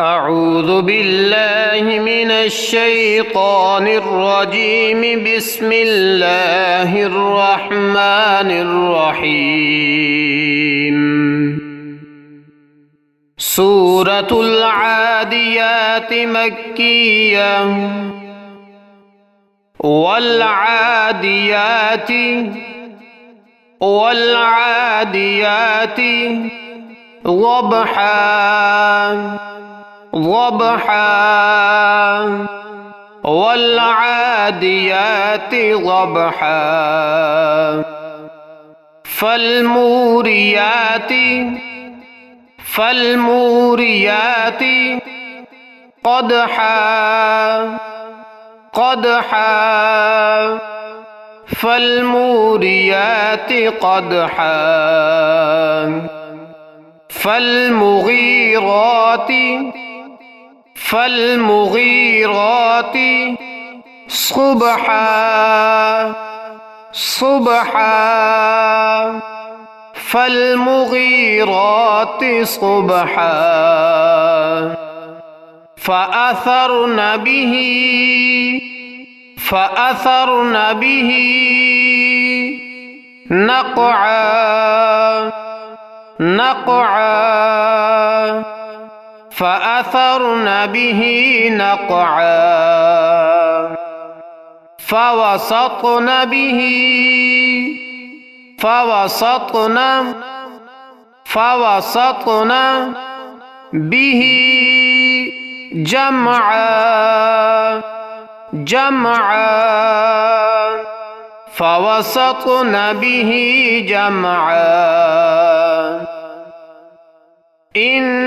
أعوذ بالله من الشيطان الرجيم. بسم الله الرحمن الرحيم. سورة العاديات مكية. والعاديات ضبحا والعاديات ضبحا فالموريات قدحا فالموريات قدحا فالمغيرات صبحا فالمغيرات صبحا فأثرن به نقعا فأثرن به نقعا فوسطن به جمعا فوسطن به جمعا إن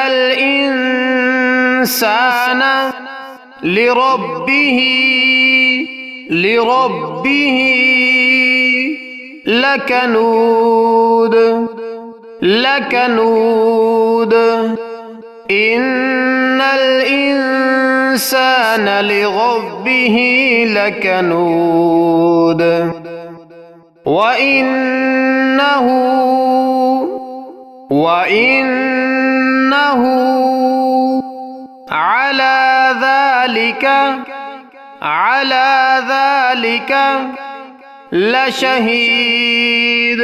الإنسان لربه لكنود إن الإنسان لربه لكنود وإنه على ذلك لشهيد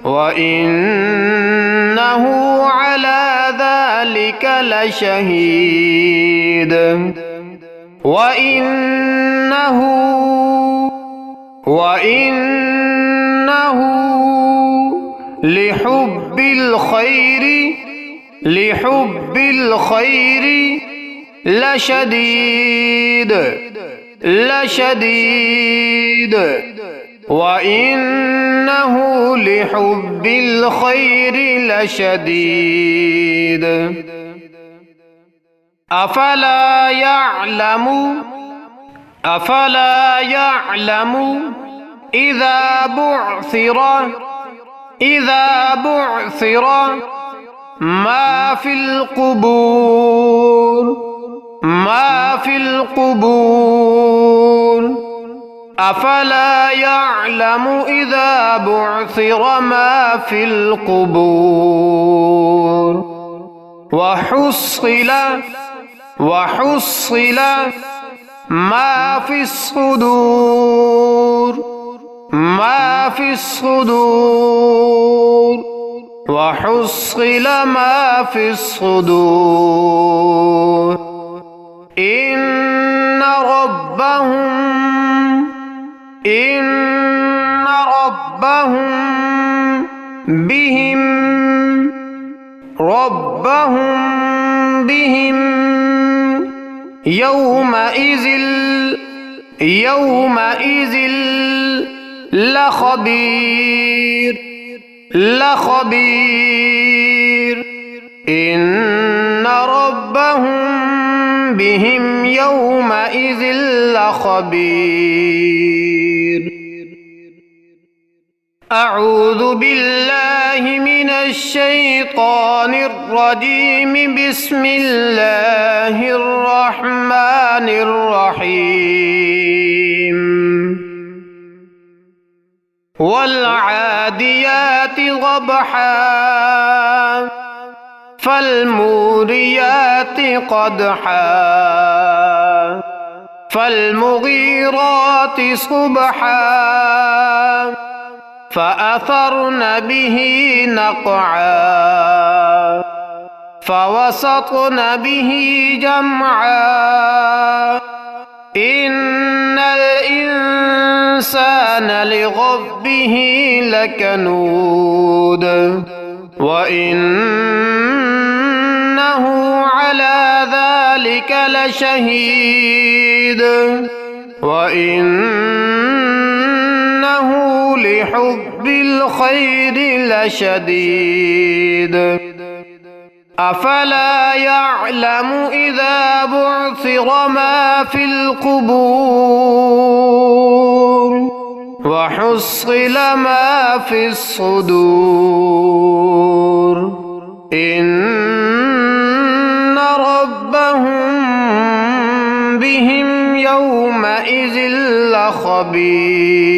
وإنه على ذلك لشهيد وإنه لحب الخير لشديد وإنه لحب الخير لشديد أفلا يعلم إذا بعثر ما في القبور أفلا يعلم إذا بعثر ما في القبور وحصل ما في الصدور وحصل ما في الصدور إن ربهم بهم يومئذ لخبير إن ربهم بهم يومئذ لخبير. أعوذ بالله من الشيطان الرجيم. بسم الله الرحمن الرحيم. والعاديات ضبحا فالموريات قدحا فالمغيرات صبحا فأثرن به نقعا فوسطن به جمعا إن الإنسان لربه لكنود وإنه على ذلك لشهيد وإنه لحب الخير لشديد أفلا يعلم إذا بعثر ما في القبور وحصل ما في الصدور إن ربهم بهم يومئذ لخبير.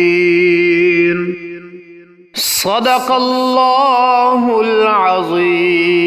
صدق الله العظيم.